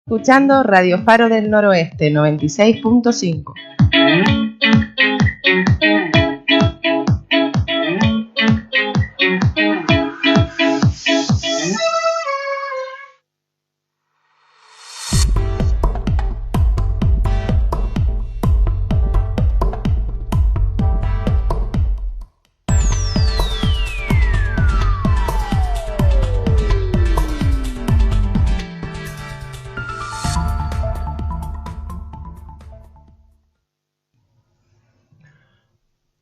Escuchando Radio Faro del Noroeste 96.5.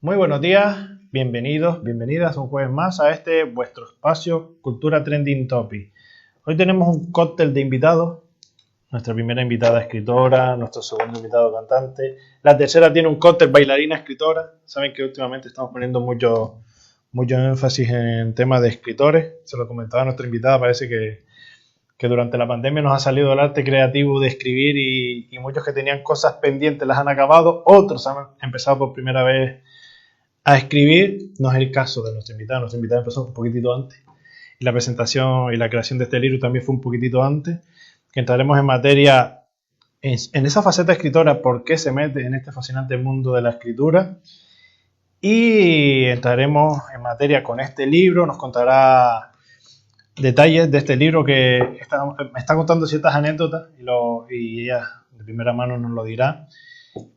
Muy buenos días, bienvenidos, bienvenidas un jueves más a este vuestro espacio Cultura Trending Topic. Hoy tenemos un cóctel de invitados, nuestra primera invitada escritora, nuestro segundo invitado cantante, la tercera tiene un cóctel bailarina escritora. Saben que últimamente estamos poniendo mucho énfasis en temas de escritores, se lo comentaba a nuestra invitada, parece que durante la pandemia nos ha salido el arte creativo de escribir y muchos que tenían cosas pendientes las han acabado, otros han empezado por primera vez a escribir. No es el caso de nuestra invitada empezó un poquitito antes y la presentación y la creación de este libro también fue un poquitito antes, que entraremos en materia en esa faceta escritora, por qué se mete en este fascinante mundo de la escritura, y entraremos en materia con este libro, nos contará detalles de este libro que me está contando ciertas anécdotas y ella de primera mano nos lo dirá,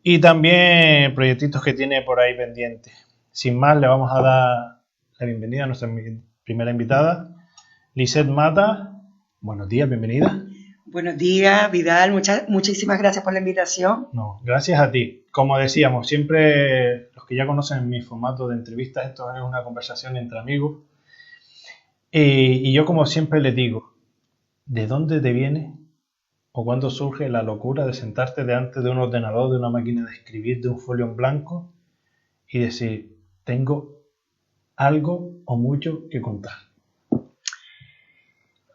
y también proyectitos que tiene por ahí pendientes. Sin más, le vamos a dar la bienvenida a nuestra primera invitada, Lisette Mata. Buenos días, bienvenida. Buenos días, Vidal. Muchísimas gracias por la invitación. No, gracias a ti. Como decíamos, siempre los que ya conocen mi formato de entrevistas, esto es una conversación entre amigos. Y yo, como siempre les digo, ¿de dónde te viene o cuándo surge la locura de sentarte delante de un ordenador, de una máquina de escribir, de un folio en blanco y decir: tengo algo o mucho que contar?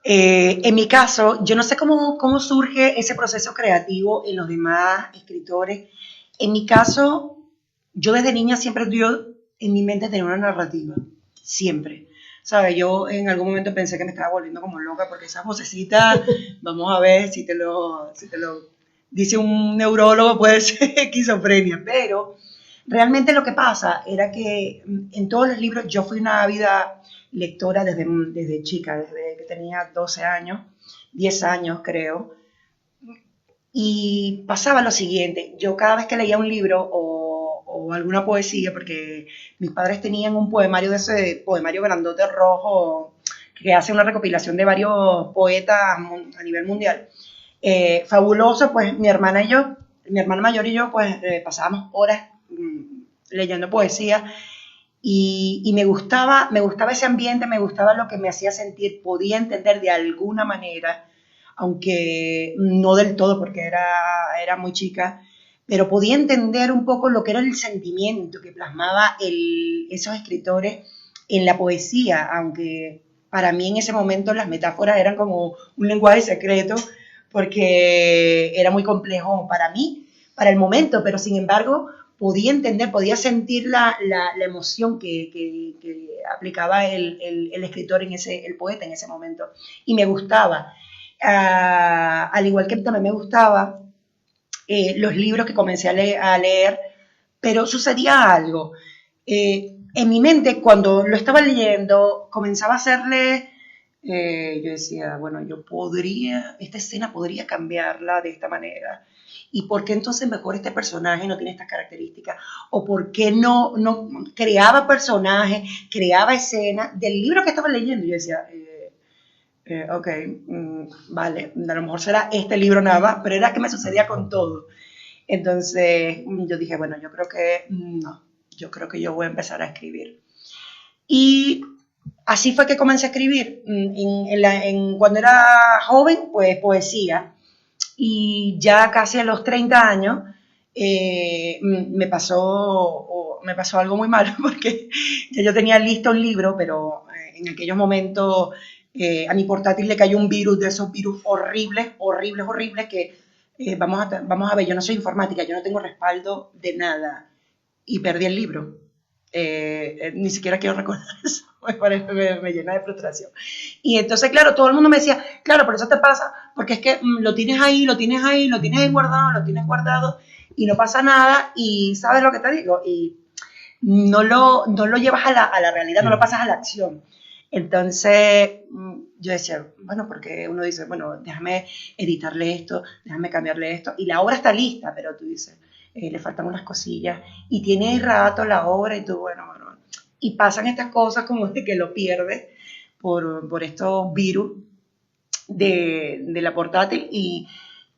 En mi caso, yo no sé cómo surge ese proceso creativo en los demás escritores. En mi caso, yo desde niña siempre tuve en mi mente tener una narrativa, siempre. ¿Sabes? Yo en algún momento pensé que me estaba volviendo como loca porque esas vocecitas, vamos a ver si te lo dice un neurólogo, puede ser esquizofrenia, pero realmente lo que pasa era que en todos los libros yo fui una ávida lectora desde chica, desde que tenía 12 años, 10 años creo, y pasaba lo siguiente: yo cada vez que leía un libro o alguna poesía, porque mis padres tenían un poemario de ese poemario grandote rojo que hace una recopilación de varios poetas a nivel mundial, fabuloso, pues mi hermana mayor y yo, pues pasábamos horas leyendo poesía y me gustaba ese ambiente, me gustaba lo que me hacía sentir, podía entender de alguna manera, aunque no del todo porque era muy chica, pero podía entender un poco lo que era el sentimiento que plasmaba esos escritores en la poesía, aunque para mí en ese momento las metáforas eran como un lenguaje secreto porque era muy complejo para mí, para el momento, pero sin embargo podía entender, podía sentir la emoción que aplicaba el escritor el poeta en ese momento, y me gustaba. Al igual que también me gustaba los libros que comencé a leer, pero sucedía algo. En mi mente, cuando lo estaba leyendo, comenzaba a hacerle, yo decía, bueno, esta escena podría cambiarla de esta manera. ¿Y por qué entonces mejor este personaje no tiene estas características? ¿O por qué no creaba personajes, creaba escenas del libro que estaba leyendo? Yo decía, ok, vale, a lo mejor será este libro nada más, pero era que me sucedía con todo. Entonces yo dije, bueno, yo creo que yo voy a empezar a escribir. Y así fue que comencé a escribir. Cuando era joven, pues poesía. Y ya casi a los 30 años me pasó algo muy malo, porque ya yo tenía listo un libro, pero en aquellos momentos a mi portátil le cayó un virus, de esos virus horribles que vamos a ver, yo no soy informática, yo no tengo respaldo de nada y perdí el libro. Ni siquiera quiero recordar eso, me llena de frustración. Y entonces, claro, todo el mundo me decía, claro, por eso te pasa, porque es que lo tienes ahí, lo tienes ahí, lo tienes ahí guardado, lo tienes guardado, y no pasa nada, y ¿sabes lo que te digo? Y no lo llevas a la realidad, no lo pasas a la acción. Entonces, yo decía, bueno, porque uno dice, bueno, déjame editarle esto, déjame cambiarle esto, y la obra está lista, pero tú dices, le faltan unas cosillas, y tiene ahí rato la obra, y tú, bueno, y pasan estas cosas como de que lo pierdes por estos virus de la portátil, y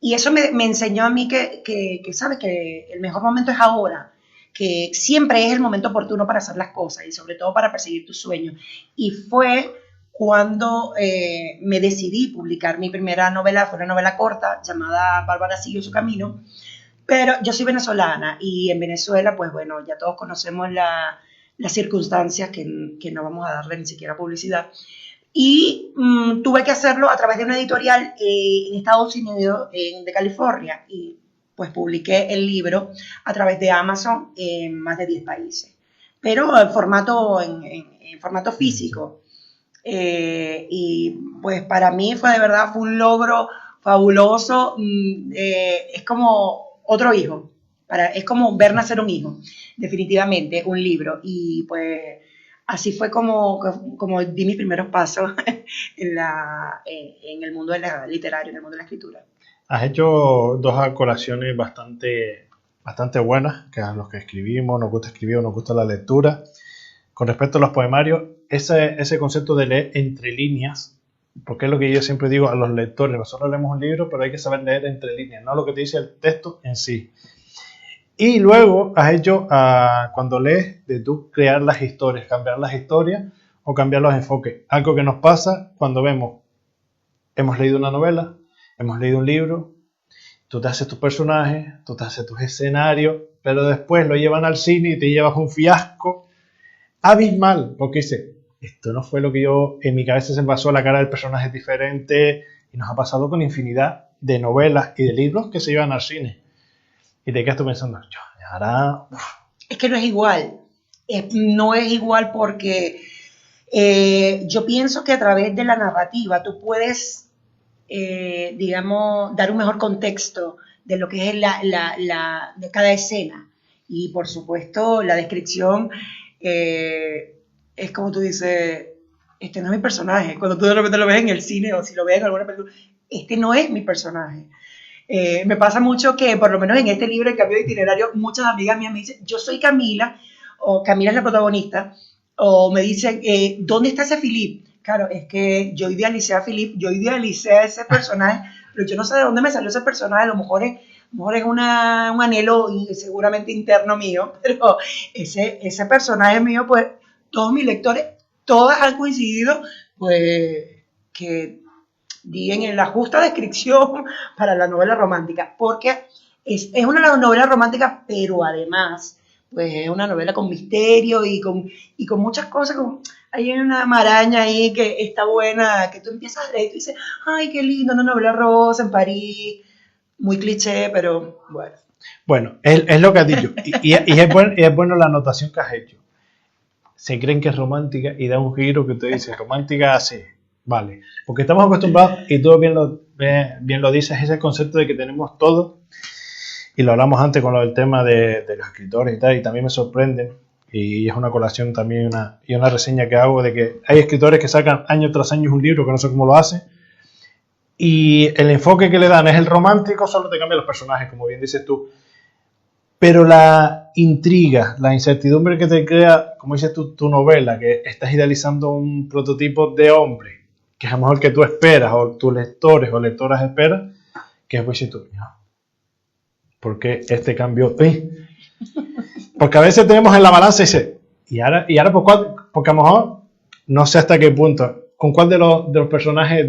eso me enseñó a mí que, ¿sabes? Que el mejor momento es ahora, que siempre es el momento oportuno para hacer las cosas y sobre todo para perseguir tus sueños. Y fue cuando me decidí publicar mi primera novela, fue una novela corta llamada Bárbara siguió su camino, pero yo soy venezolana y en Venezuela, pues bueno, ya todos conocemos las circunstancias que no vamos a darle ni siquiera publicidad. Y tuve que hacerlo a través de una editorial en Estados Unidos, de California, y pues publiqué el libro a través de Amazon en más de 10 países, pero en formato físico. Y pues para mí fue de verdad, fue un logro fabuloso. Es como otro hijo, es como ver nacer un hijo, definitivamente, un libro. Y pues así fue como di mis primeros pasos en el mundo literario, en el mundo de la escritura. Has hecho dos colaciones bastante buenas, que a los que escribimos, nos gusta escribir o nos gusta la lectura. Con respecto a los poemarios, ese concepto de leer entre líneas, porque es lo que yo siempre digo a los lectores, nosotros leemos un libro, pero hay que saber leer entre líneas, no lo que te dice el texto en sí. Y luego has hecho, cuando lees, de tú crear las historias, cambiar las historias o cambiar los enfoques. Algo que nos pasa cuando hemos leído una novela, hemos leído un libro, tú te haces tus personajes, tú te haces tus escenarios, pero después lo llevan al cine y te llevas un fiasco abismal, porque dices, esto no fue lo que yo, en mi cabeza se me pasó, la cara del personaje es diferente, y nos ha pasado con infinidad de novelas y de libros que se llevan al cine. Y te quedas tú pensando, ahora... Es que no es igual, no es igual porque yo pienso que a través de la narrativa tú puedes... digamos, dar un mejor contexto de lo que es de cada escena. Y por supuesto, la descripción es como tú dices, este no es mi personaje. Cuando tú de repente lo ves en el cine o si lo ves en alguna película, este no es mi personaje. Me pasa mucho que, por lo menos en este libro, El cambio de itinerario, muchas amigas mías me dicen, yo soy Camila, o Camila es la protagonista, o me dicen, ¿dónde está ese Philippe? Claro, es que yo idealicé a Philippe, yo idealicé a ese personaje, pero yo no sé de dónde me salió ese personaje, a lo mejor es un anhelo seguramente interno mío, pero ese personaje mío, pues todos mis lectores, todas han coincidido, pues que digan en la justa descripción para la novela romántica, porque es una novela romántica, pero además, pues es una novela con misterio y con muchas cosas, hay una maraña ahí que está buena, que tú empiezas a leer y tú dices, ay, qué lindo, una novela rosa en París, muy cliché, pero bueno. Bueno, es lo que has dicho, y es bueno la anotación que has hecho. Se creen que es romántica y da un giro que te dice, romántica así, vale. Porque estamos acostumbrados, y tú bien lo dices, ese concepto de que tenemos todo, y lo hablamos antes con lo del tema de los escritores y tal, y también me sorprende. Y es una colación también y una reseña que hago de que hay escritores que sacan año tras año un libro que no sé cómo lo hacen y el enfoque que le dan es el romántico, solo te cambian los personajes, como bien dices tú. Pero la intriga, la incertidumbre que te crea, como dices tú, tu novela, que estás idealizando un prototipo de hombre, que es a lo mejor que tú esperas, o tus lectores o lectoras esperan, que después dices tú, ¿por qué este cambio? Porque a veces tenemos en la balanza y dice, ¿y ahora por cuál? Porque a lo mejor no sé hasta qué punto, con cuál de los personajes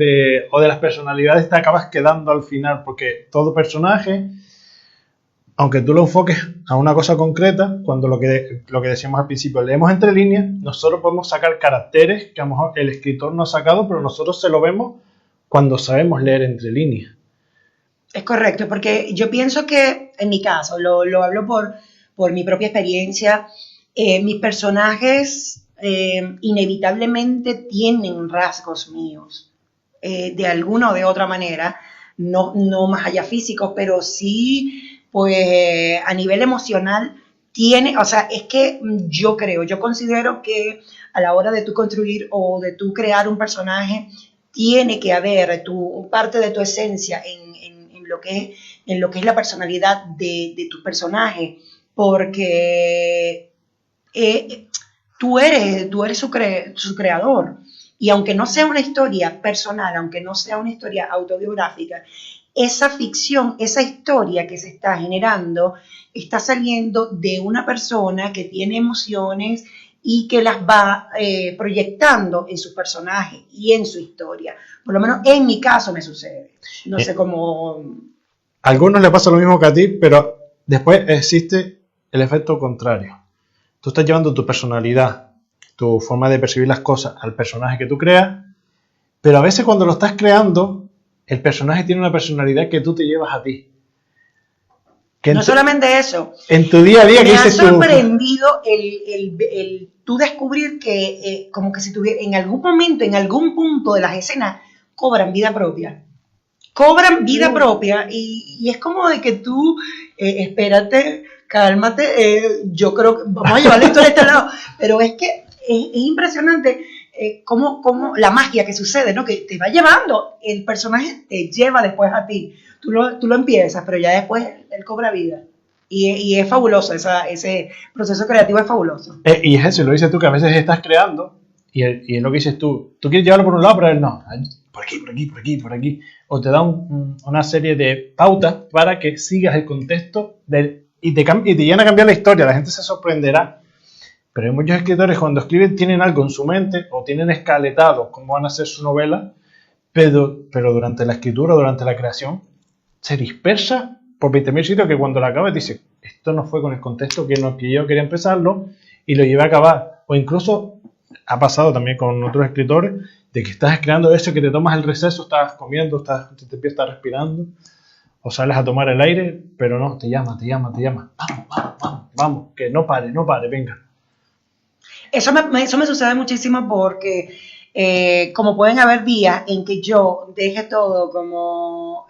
o de las personalidades te acabas quedando al final, porque todo personaje, aunque tú lo enfoques a una cosa concreta, cuando lo que decíamos al principio, leemos entre líneas, nosotros podemos sacar caracteres que a lo mejor el escritor no ha sacado, pero nosotros se lo vemos cuando sabemos leer entre líneas. Es correcto, porque yo pienso que, en mi caso, lo hablo por mi propia experiencia, Mis personajes inevitablemente tienen rasgos míos, de alguna o de otra manera, no más allá físicos, pero sí, pues a nivel emocional tiene, o sea, es que yo considero que a la hora de tú construir o de tú crear un personaje, tiene que haber parte de tu esencia en lo que es la personalidad de tu personaje, porque tú eres su creador. Y aunque no sea una historia personal, aunque no sea una historia autobiográfica, esa ficción, esa historia que se está generando, está saliendo de una persona que tiene emociones y que las va proyectando en su personaje y en su historia. Por lo menos en mi caso me sucede. No sé cómo... A algunos les pasa lo mismo que a ti, pero después existe el efecto contrario. Tú estás llevando tu personalidad, tu forma de percibir las cosas al personaje que tú creas, pero a veces cuando lo estás creando, el personaje tiene una personalidad que tú te llevas a ti. No solamente eso. En tu día a día, me ha sorprendido el tú descubrir que como que si tuviera en algún momento, en algún punto de las escenas, cobran vida propia. Cobran vida propia y es como de que tú, espérate, cálmate, yo creo que vamos a llevar esto a este lado, pero es que es impresionante cómo la magia que sucede, ¿no? Que te va llevando, el personaje te lleva después a ti, tú lo empiezas, pero ya después él cobra vida. Y es fabuloso, ese proceso creativo es fabuloso. Y es eso, lo dices tú, que a veces estás creando y es lo que dices tú quieres llevarlo por un lado, pero él no, por aquí. O te da una serie de pautas para que sigas el contexto y te llegan a cambiar la historia, la gente se sorprenderá. Pero hay muchos escritores cuando escriben tienen algo en su mente o tienen escaletado cómo van a hacer su novela, pero durante la escritura, durante la creación, se dispersa por 20.000 sitios que cuando la acabas dices, esto no fue con el contexto que yo quería empezarlo y lo llevé a acabar. O incluso ha pasado también con otros escritores de que estás creando eso, que te tomas el receso, estás comiendo, te empiezas respirando o sales a tomar el aire, pero no, te llama. Vamos, que no pare, venga. Eso me sucede muchísimo porque como pueden haber días en que yo deje todo como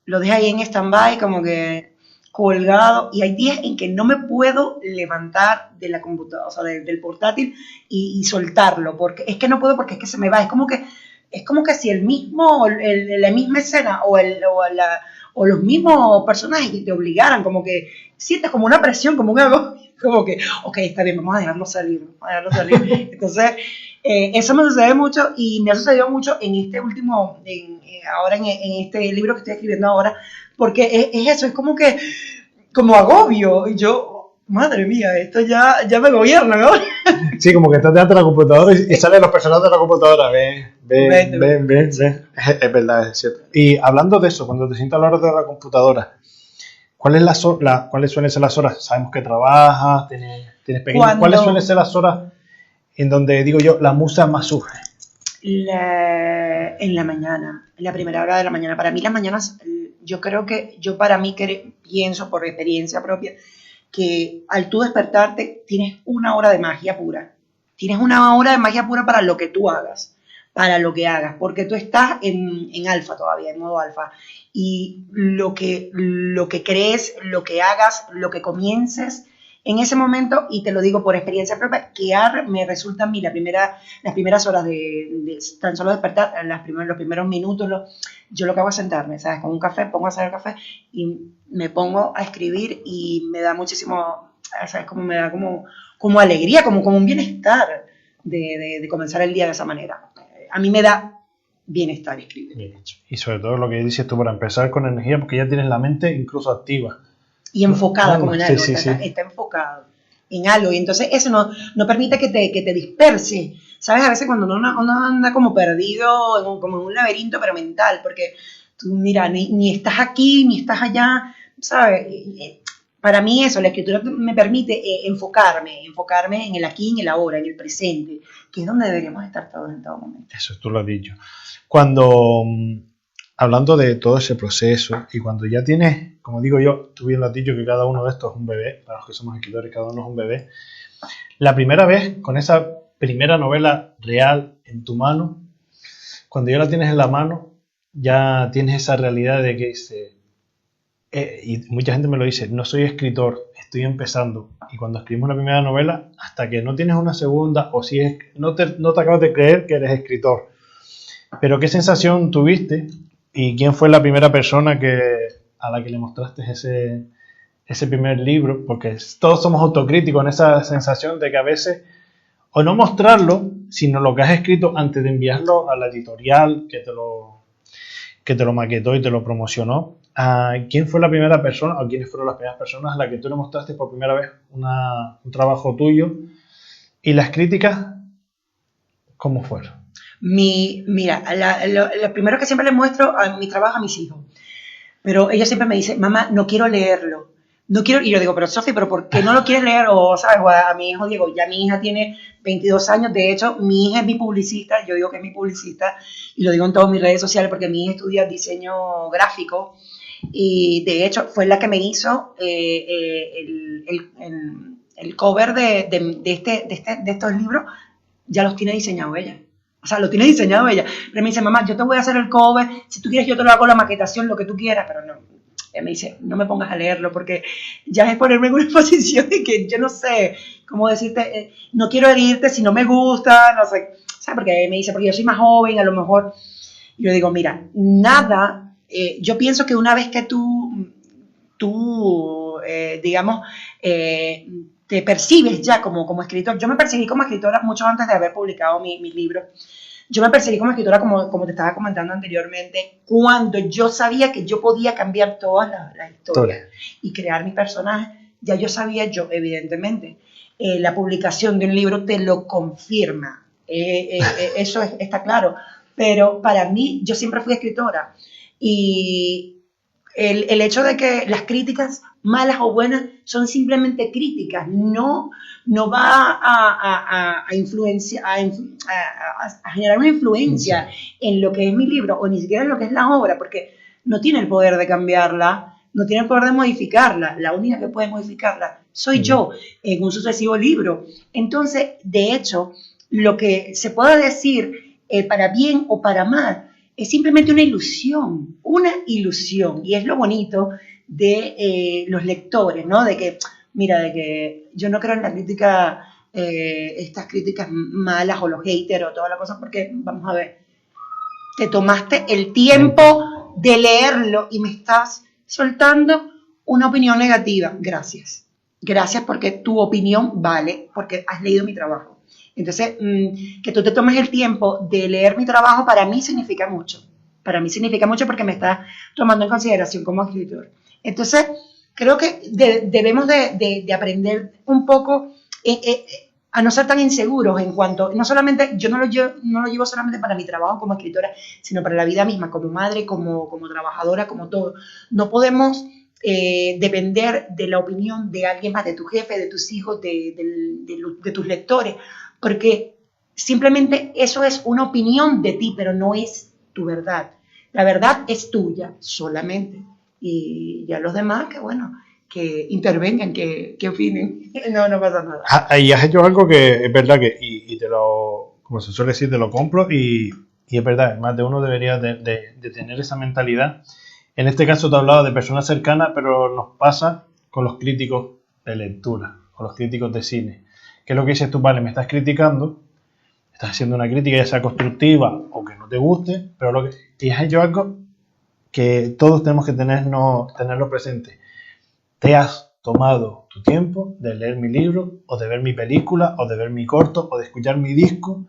lo deje ahí en stand-by, como que colgado, y hay días en que no me puedo levantar de la computadora, o sea, del portátil y soltarlo, porque es que no puedo, porque es que se me va, es como que si la misma escena o los mismos personajes te obligaran, como que sientes como una presión, como un agobio, como que, ok, está bien, vamos a dejarlo salir. Entonces, eso me sucede mucho y me ha sucedido mucho en este último, ahora en este libro que estoy escribiendo ahora, porque es eso, es como agobio, y yo, madre mía, esto ya me gobierna, ¿no? Sí, como que estás delante de la computadora y salen los personajes de la computadora, ven. Es verdad, es cierto. Y hablando de eso, cuando te sientas a hablar de la computadora, ¿cuáles suelen ser las horas? Sabemos que trabajas, tienes pequeños. ¿Cuáles suelen ser las horas en donde, digo yo, la musa más surge? En la mañana, en la primera hora de la mañana. Para mí las mañanas, pienso por experiencia propia, que al tú despertarte tienes una hora de magia pura. Tienes una hora de magia pura para lo que tú hagas, porque tú estás en alfa todavía, en modo alfa. Y lo que crees, lo que hagas, lo que comiences en ese momento, y te lo digo por experiencia propia, que me resulta a mí las primeras horas de tan solo despertar, los primeros minutos, yo lo que hago es sentarme, ¿sabes? Con un café, pongo a hacer el café y me pongo a escribir y me da muchísimo, ¿sabes? Me da como alegría, como un bienestar de comenzar el día de esa manera. A mí me da bienestar escribir. Bien hecho. Y sobre todo lo que dices tú, para empezar con energía, porque ya tienes la mente incluso activa. Y enfocada como en algo, sí. Está enfocado en algo, y entonces eso no permite que te disperse, ¿sabes? A veces cuando uno anda como perdido, como en un laberinto, pero mental, porque tú, mira, ni estás aquí, ni estás allá, ¿sabes? Para mí eso, la escritura me permite enfocarme en el aquí, en el ahora, en el presente, que es donde deberíamos estar todos en todo momento. Eso tú lo has dicho. Cuando hablando de todo ese proceso y cuando ya tienes, como digo yo, tú bien lo has dicho que cada uno de estos es un bebé, para los que somos escritores cada uno es un bebé, la primera vez con esa primera novela real en tu mano, cuando ya la tienes en la mano, ya tienes esa realidad de que dice, y mucha gente me lo dice, no soy escritor, estoy empezando. Y cuando escribimos la primera novela, hasta que no tienes una segunda, o si es, no te acabas de creer que eres escritor. Pero ¿qué sensación tuviste? ¿Y quién fue la primera persona a la que le mostraste ese primer libro? Porque todos somos autocríticos en esa sensación de que a veces, o no mostrarlo, sino lo que has escrito antes de enviarlo a la editorial que te lo maquetó y te lo promocionó. ¿Quién fue la primera persona o quiénes fueron las primeras personas a las que tú le mostraste por primera vez un trabajo tuyo? ¿Y las críticas cómo fueron? Mira, lo primero que siempre les muestro a mi trabajo a mis hijos, pero ellos siempre me dicen, mamá, no quiero leerlo. No quiero, y yo digo, pero Sofi, ¿pero por qué no lo quieres leer? O, ¿sabes? A mi hijo digo, ya mi hija tiene 22 años, de hecho, mi hija es mi publicista, yo digo que es mi publicista, y lo digo en todas mis redes sociales porque mi hija estudia diseño gráfico, y de hecho fue la que me hizo el cover de estos libros, ya los tiene diseñado ella. O sea, lo tiene diseñado ella. Pero me dice, mamá, yo te voy a hacer el cover, si tú quieres yo te lo hago la maquetación, lo que tú quieras, pero no. Ella me dice, no me pongas a leerlo porque ya es ponerme en una posición de que yo no sé cómo decirte, no quiero herirte si no me gusta, no sé. O sea, porque me dice, porque yo soy más joven, a lo mejor. Y yo digo, mira, nada, yo pienso que una vez que tú digamos, te percibes ya como escritor. Yo me percibí como escritora mucho antes de haber publicado mis libros. Yo me percibí como escritora, como te estaba comentando anteriormente, cuando yo sabía que yo podía cambiar todas las historias y crear mis personajes. Ya yo sabía, evidentemente, la publicación de un libro te lo confirma. Eso está claro. Pero para mí, yo siempre fui escritora. Y el hecho de que las críticas, malas o buenas, son simplemente críticas, no va a generar una influencia en lo que es mi libro o ni siquiera en lo que es la obra, porque no tiene el poder de cambiarla, no tiene el poder de modificarla. La única que puede modificarla soy yo en un sucesivo libro. Entonces, de hecho, lo que se pueda decir para bien o para mal es simplemente una ilusión, y es lo bonito de los lectores, ¿no? De que, mira, de que yo no creo en la crítica, estas críticas malas o los haters o toda la cosa, porque, vamos a ver, te tomaste el tiempo de leerlo y me estás soltando una opinión negativa. Gracias. Gracias porque tu opinión vale, porque has leído mi trabajo. Entonces, que tú te tomes el tiempo de leer mi trabajo para mí significa mucho. Para mí significa mucho porque me estás tomando en consideración como escritor. Entonces, creo que debemos de aprender un poco a no ser tan inseguros en cuanto, no solamente, yo no lo llevo solamente para mi trabajo como escritora, sino para la vida misma, como madre, como trabajadora, como todo. No podemos depender de la opinión de alguien más, de tu jefe, de tus hijos, de tus lectores, porque simplemente eso es una opinión de ti, pero no es tu verdad. La verdad es tuya solamente. Y ya los demás, que bueno, que intervengan, que opinen. No pasa nada. Y has hecho algo que es verdad que, y te lo, como se suele decir, te lo compro y es verdad, más de uno debería de tener esa mentalidad. En este caso te he hablado de personas cercanas, pero nos pasa con los críticos de lectura, con los críticos de cine. ¿Qué es lo que dices tú? Vale, me estás criticando, estás haciendo una crítica ya sea constructiva o que no te guste, pero y has hecho algo que todos tenemos que tenerlo presente. Te has tomado tu tiempo de leer mi libro, o de ver mi película, o de ver mi corto, o de escuchar mi disco,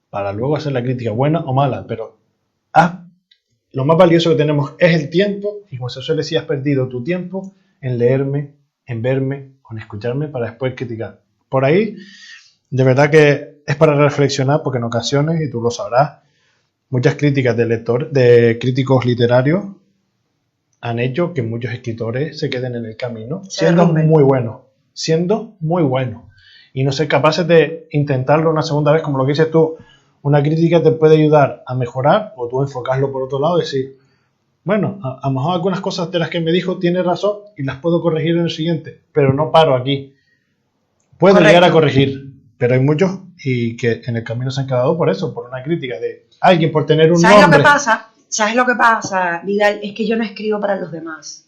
para luego hacer la crítica buena o mala, pero lo más valioso que tenemos es el tiempo, y como se suele decir, has perdido tu tiempo en leerme, en verme, o en escucharme para después criticar. Por ahí, de verdad que es para reflexionar, porque en ocasiones, y tú lo sabrás, muchas críticas de críticos literarios han hecho que muchos escritores se queden en el camino, siendo muy buenos, y no ser capaces de intentarlo una segunda vez, como lo que dices tú, Una crítica te puede ayudar a mejorar o tú enfocarlo por otro lado y decir, bueno, a lo mejor algunas cosas de las que me dijo tiene razón y las puedo corregir en el siguiente, pero no paro aquí. Puedo llegar a corregir, pero hay muchos y que en el camino se han quedado por eso, por una crítica de alguien, por tener un ¿Sabes nombre. lo que pasa? ¿Sabes lo que pasa, Vidal? Es que yo no escribo para los demás.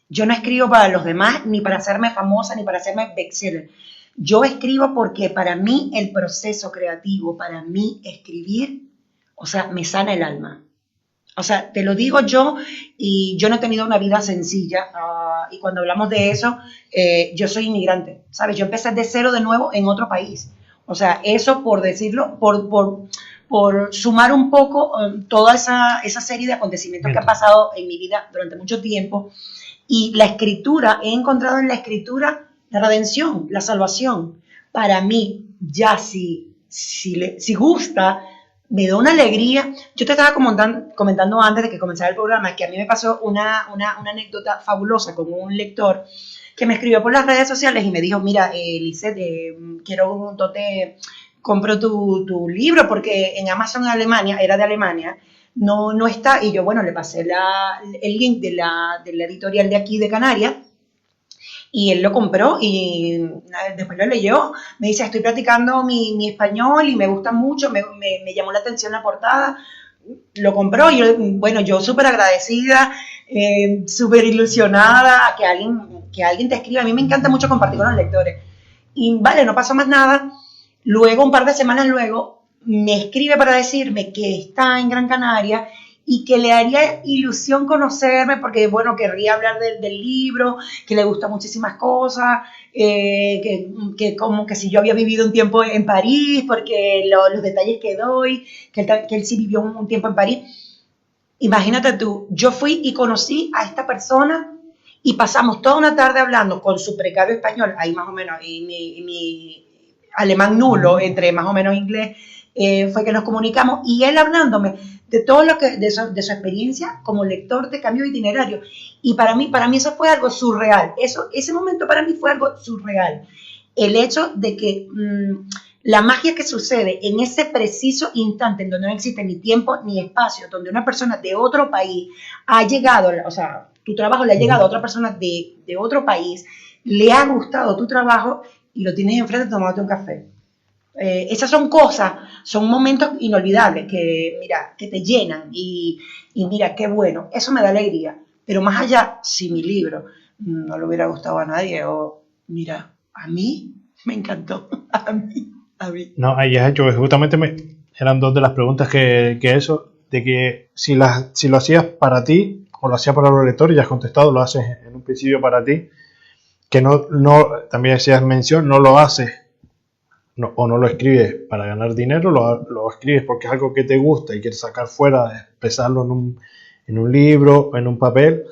Yo no escribo para los demás ni para hacerme famosa ni para hacerme bestseller. Yo escribo porque para mí el proceso creativo, para mí escribir, o sea, me sana el alma. O sea, te lo digo yo, y yo no he tenido una vida sencilla, y cuando hablamos de eso, yo soy inmigrante, ¿sabes? Yo empecé de cero de nuevo en otro país. O sea, eso por decirlo, por sumar un poco toda esa serie de acontecimientos que han pasado en mi vida durante mucho tiempo. Y la escritura, he encontrado en la escritura la redención, la salvación. Para mí, ya si gusta, me da una alegría. Yo te estaba comentando antes de que comenzara el programa que a mí me pasó una anécdota fabulosa con un lector que me escribió por las redes sociales y me dijo, mira, Lisette, quiero compro tu libro porque en Amazon Alemania, era de Alemania, no está, y yo, bueno, le pasé el link de la editorial de aquí de Canarias, y él lo compró y después lo leyó, me dice, estoy practicando mi español y me gusta mucho, me llamó la atención la portada, lo compró y yo súper agradecida, súper ilusionada que alguien te escriba. A mí me encanta mucho compartir con los lectores. Y vale, no pasó más nada. Luego, un par de semanas luego, me escribe para decirme que está en Gran Canaria y que le haría ilusión conocerme porque, bueno, querría hablar del libro, que le gustan muchísimas cosas, que como que si yo había vivido un tiempo en París, porque los detalles que doy, que él sí vivió un tiempo en París. Imagínate tú, yo fui y conocí a esta persona y pasamos toda una tarde hablando con su precario español, ahí más o menos, y mi alemán nulo, entre más o menos inglés, fue que nos comunicamos, y él hablándome de todo de su experiencia como lector de Cambio de Itinerario. Y para mí eso fue algo surreal. Ese momento para mí fue algo surreal. El hecho de que la magia que sucede en ese preciso instante en donde no existe ni tiempo ni espacio, donde una persona de otro país ha llegado, o sea, tu trabajo le ha llegado a otra persona de otro país, le ha gustado tu trabajo y lo tienes enfrente tomándote un café. Esas son cosas, son momentos inolvidables que te llenan y mira, qué bueno, eso me da alegría. Pero más allá, si mi libro no le hubiera gustado a nadie, mira, a mí me encantó, a mí. No, ahí has hecho, justamente eran dos de las preguntas que eso, de que si lo hacías para ti o lo hacías para los lectores, ya has contestado, lo haces en un principio para ti, que no también hacías mención, no lo haces o no lo escribes para ganar dinero, lo escribes porque es algo que te gusta y quieres sacar fuera, expresarlo en un libro, en un papel.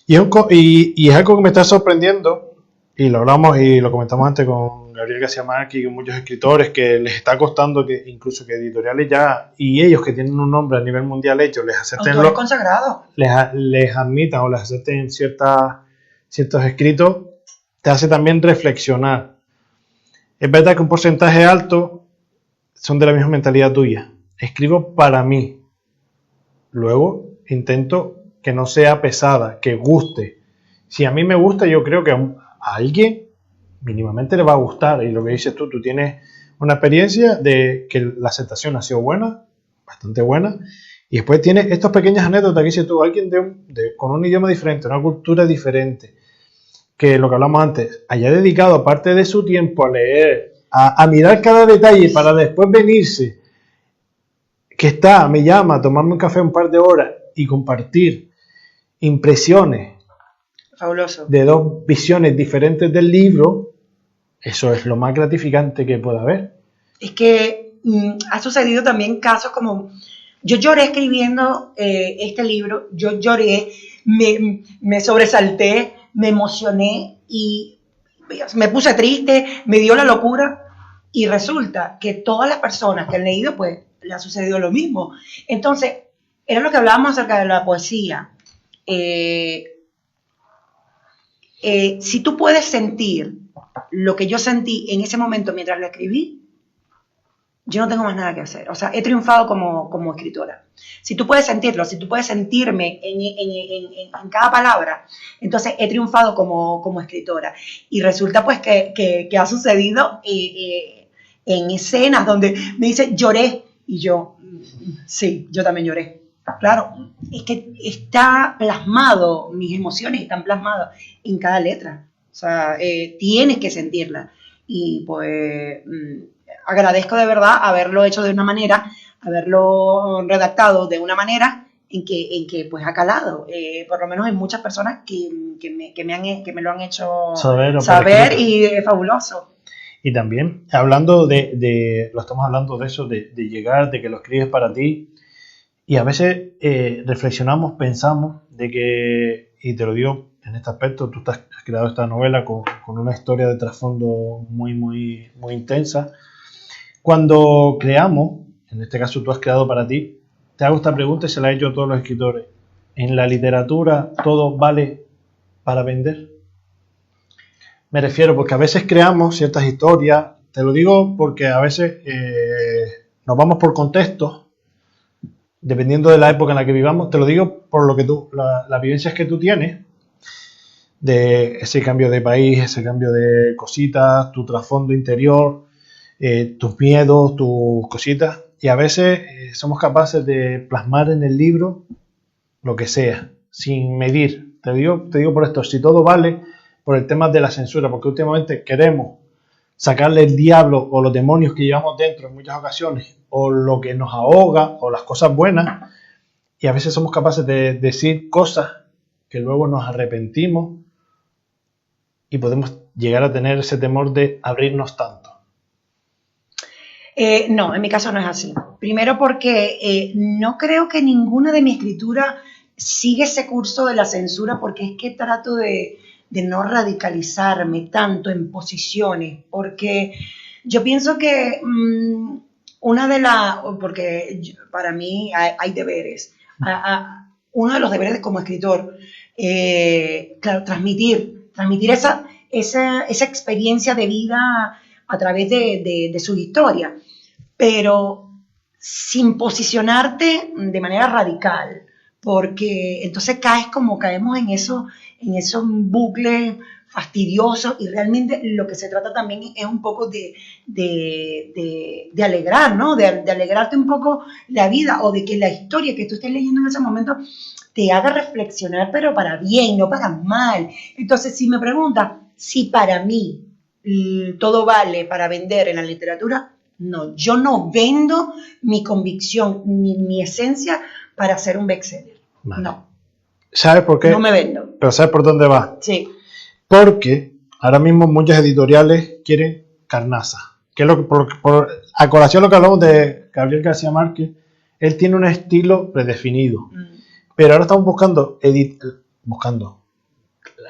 Y es algo que me está sorprendiendo, y lo hablamos y lo comentamos antes con Gabriel García Márquez y con muchos escritores, que les está costando que incluso que editoriales ya, y ellos que tienen un nombre a nivel mundial hecho, les acepten autores consagrados, les admitan o les acepten ciertos escritos, te hace también reflexionar. Es verdad que un porcentaje alto son de la misma mentalidad tuya. Escribo para mí. Luego intento que no sea pesada, que guste. Si a mí me gusta, yo creo que a alguien mínimamente le va a gustar. Y lo que dices tú tienes una experiencia de que la aceptación ha sido buena, bastante buena. Y después tienes estas pequeñas anécdotas que dices tú, alguien con un idioma diferente, una cultura diferente, que lo que hablamos antes, haya dedicado aparte de su tiempo a leer, a mirar cada detalle para después venirse, me llama a tomarme un café un par de horas y compartir impresiones fabuloso, de dos visiones diferentes del libro. Eso es lo más gratificante que pueda haber. Es que ha sucedido también casos como, yo lloré escribiendo este libro, yo lloré, me sobresalté, me emocioné y me puse triste, me dio la locura, y resulta que todas las personas que han leído, pues, le ha sucedido lo mismo. Entonces, era lo que hablábamos acerca de la poesía. Si tú puedes sentir lo que yo sentí en ese momento mientras lo escribí, yo no tengo más nada que hacer. O sea, he triunfado como escritora. Si tú puedes sentirlo, si tú puedes sentirme en cada palabra, entonces he triunfado como escritora. Y resulta pues que ha sucedido en escenas donde me dice lloré, y yo, sí, yo también lloré. Claro, es que está plasmado, mis emociones están plasmadas en cada letra. O sea, tienes que sentirla. Y pues agradezco de verdad haberlo hecho de una manera, haberlo redactado de una manera en que pues ha calado. Por lo menos hay muchas personas que me lo han hecho saber y es fabuloso. Y también, hablando lo estamos hablando de eso, de llegar, de que lo escribes para ti, y a veces reflexionamos, pensamos de que, y te lo digo en este aspecto, tú has creado esta novela con una historia de trasfondo muy, muy, muy intensa. Cuando creamos, en este caso tú has creado para ti, te hago esta pregunta y se la he hecho a todos los escritores. ¿En la literatura todo vale para vender? Me refiero porque a veces creamos ciertas historias, te lo digo porque a veces nos vamos por contextos, dependiendo de la época en la que vivamos, te lo digo por lo que las vivencias que tú tienes, de ese cambio de país, ese cambio de cositas, tu trasfondo interior, tus miedos, tus cositas, y a veces somos capaces de plasmar en el libro lo que sea, sin medir. Te digo por esto, si todo vale, por el tema de la censura, porque últimamente queremos sacarle el diablo o los demonios que llevamos dentro en muchas ocasiones, o lo que nos ahoga, o las cosas buenas, y a veces somos capaces de decir cosas que luego nos arrepentimos y podemos llegar a tener ese temor de abrirnos tanto. No, en mi caso no es así. Primero porque no creo que ninguna de mi escritura sigue ese curso de la censura, porque es que trato de no radicalizarme tanto en posiciones, porque yo pienso que para mí hay deberes. Uno de los deberes como escritor, claro, transmitir esa experiencia de vida a través de su historia, pero sin posicionarte de manera radical, porque entonces caemos en esos bucles fastidiosos, y realmente lo que se trata también es un poco de alegrar, ¿no? De alegrarte un poco la vida, o de que la historia que tú estés leyendo en ese momento te haga reflexionar, pero para bien, no para mal. Entonces, si me preguntas si para mí todo vale para vender en la literatura, no, yo no vendo mi convicción ni mi esencia para hacer un bestseller. Vale. No. ¿Sabes por qué? No me vendo. Pero ¿sabes por dónde va? Sí. Porque ahora mismo muchas editoriales quieren carnaza. Que es a colación lo que hablamos de Gabriel García Márquez, él tiene un estilo predefinido. Pero ahora estamos buscando.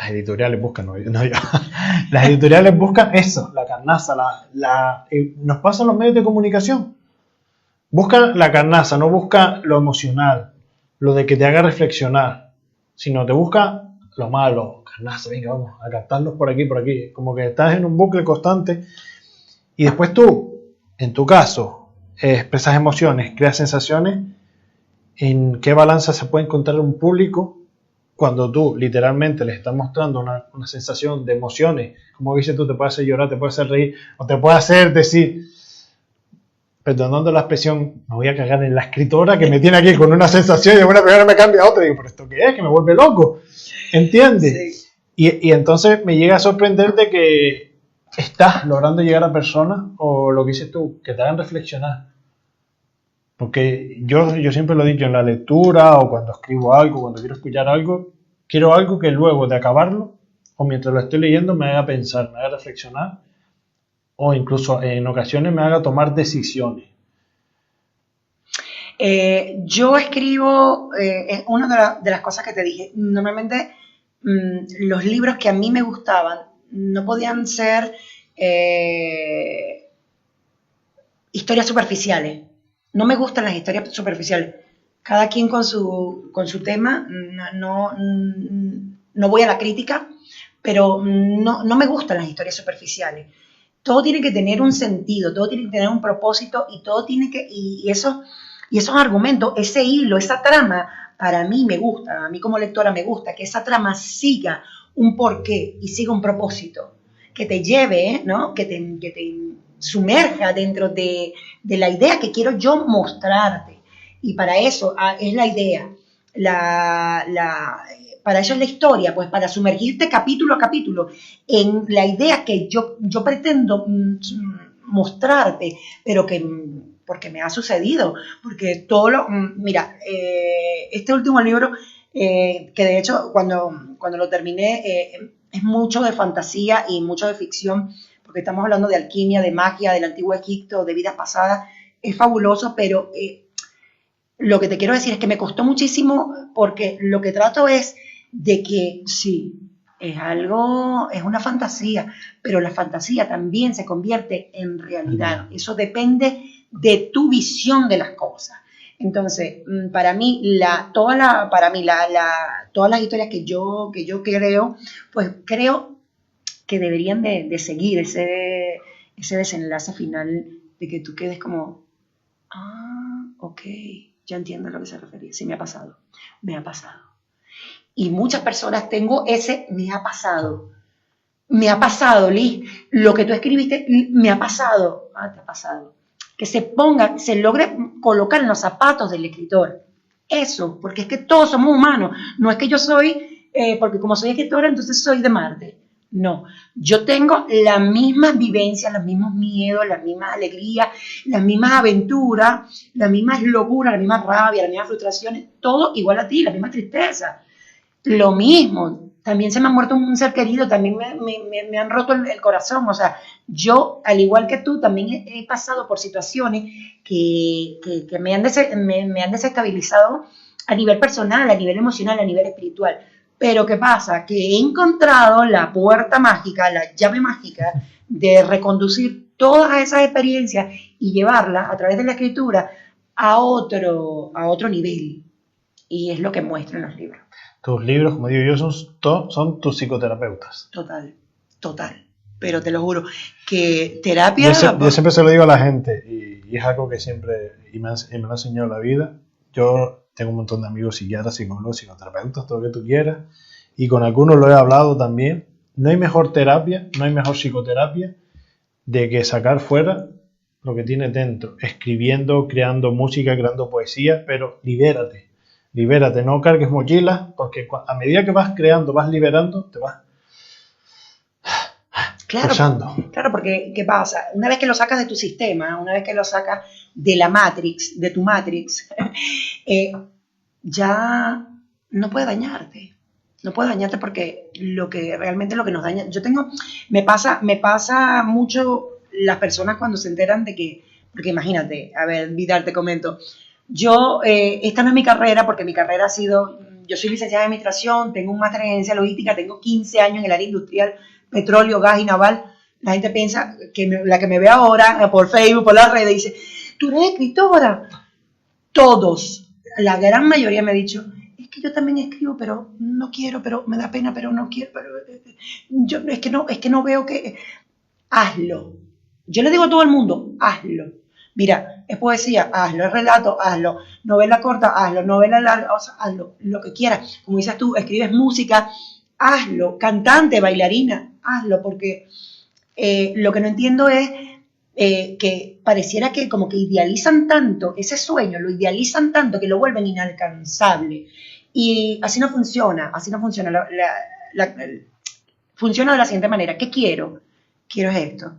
Las editoriales buscan, no yo. Las editoriales buscan eso, la carnaza. Nos pasan los medios de comunicación. Buscan la carnaza, no buscan lo emocional, lo de que te haga reflexionar, sino te busca lo malo, carnaza, venga, vamos a captarlos por aquí, como que estás en un bucle constante, y después tú, en tu caso, expresas emociones, creas sensaciones. ¿En qué balanza se puede encontrar un público cuando tú literalmente les estás mostrando una sensación de emociones? Como dices tú, te puede hacer llorar, te puede hacer reír, o te puede hacer decir, perdonando la expresión, me voy a cagar en la escritora que me tiene aquí con una sensación y de una primera me cambia a otra, y digo, ¿pero esto qué es? Que me vuelve loco, ¿entiendes? Sí. Y entonces me llega a sorprender de que estás logrando llegar a personas, o lo que dices tú, que te hagan reflexionar. Porque yo siempre lo he dicho en la lectura, o cuando escribo algo, cuando quiero escuchar algo, quiero algo que luego de acabarlo, o mientras lo estoy leyendo, me haga pensar, me haga reflexionar, o incluso en ocasiones me haga tomar decisiones. Yo escribo, es una de las cosas que te dije, normalmente los libros que a mí me gustaban no podían ser historias superficiales. No me gustan las historias superficiales. Cada quien con su tema, no voy a la crítica, pero no me gustan las historias superficiales. todo tiene que tener un sentido, todo tiene que tener un propósito y todo tiene que, y esos argumentos, ese hilo, esa trama, para mí me gusta, a mí como lectora me gusta que esa trama siga un porqué y siga un propósito, que te lleve, ¿no? Que te sumerja dentro de la idea que quiero yo mostrarte. Y para eso es la idea, para eso es la historia, pues para sumergirte capítulo a capítulo en la idea que yo pretendo mostrarte, pero que porque me ha sucedido, porque mira, este último libro, que de hecho cuando lo terminé, es mucho de fantasía y mucho de ficción, porque estamos hablando de alquimia, de magia, del antiguo Egipto, de vidas pasadas, es fabuloso, pero lo que te quiero decir es que me costó muchísimo, porque lo que trato es de que sí, es una fantasía, pero la fantasía también se convierte en realidad. Eso depende de tu visión de las cosas. Entonces, para mí, todas las historias que yo creo, pues creo que deberían de seguir ese desenlace final de que tú quedes como, ok, ya entiendo a lo que se refería. Sí, me ha pasado, Y muchas personas tengo me ha pasado, Liz, lo que tú escribiste, me ha pasado, te ha pasado. Que se logre colocar en los zapatos del escritor. Eso, porque es que todos somos humanos. No es que yo soy, porque como soy escritora, entonces soy de Marte. No, yo tengo las mismas vivencias, los mismos miedos, las mismas alegrías, las mismas aventuras, las mismas locuras, las mismas rabias, las mismas frustraciones, todo igual a ti, la misma tristeza. Lo mismo, también se me ha muerto un ser querido, también me han roto el corazón, o sea, yo, al igual que tú, también he pasado por situaciones que me han desestabilizado a nivel personal, a nivel emocional, a nivel espiritual. Pero ¿qué pasa? Que he encontrado la puerta mágica, la llave mágica de reconducir todas esas experiencias y llevarlas a través de la escritura a otro nivel. Y es lo que muestro en los libros. Tus libros, como digo yo, son tus psicoterapeutas. Total. Pero te lo juro, que terapia... Yo siempre se lo digo a la gente, y es algo que siempre me ha enseñado la vida. Yo tengo un montón de amigos psiquiatras, psicólogos, psicoterapeutas, todo lo que tú quieras, y con algunos lo he hablado también. No hay mejor terapia, no hay mejor psicoterapia de que sacar fuera lo que tienes dentro, escribiendo, creando música, creando poesía, pero libérate, no cargues mochilas, porque a medida que vas creando, vas liberando, te vas usando. Claro, porque ¿qué pasa? Una vez que lo sacas de tu sistema, una vez que lo sacas de tu Matrix, ya no puede dañarte. No puede dañarte porque realmente lo que nos daña... Me pasa mucho las personas cuando se enteran de que... Porque imagínate, a ver, Vidal, te comento. Yo, esta no es mi carrera, porque mi carrera ha sido... Yo soy licenciada en administración, tengo un máster en gerencia logística, tengo 15 años en el área industrial, petróleo, gas y naval. La gente piensa que la que me ve ahora por Facebook, por las redes, dice, tú eres escritora. Todos, la gran mayoría me ha dicho, es que yo también escribo, pero no quiero, pero me da pena, pero no quiero, pero es que no veo que... Hazlo. Yo le digo a todo el mundo, hazlo. Mira, es poesía, hazlo, es relato, hazlo, novela corta, hazlo, novela larga, hazlo, lo que quieras. Como dices tú, escribes música, hazlo, cantante, bailarina, hazlo, porque lo que no entiendo es que pareciera que como que idealizan tanto ese sueño, lo idealizan tanto que lo vuelven inalcanzable. Y así no funciona, funciona de la siguiente manera. ¿Qué quiero? Quiero esto.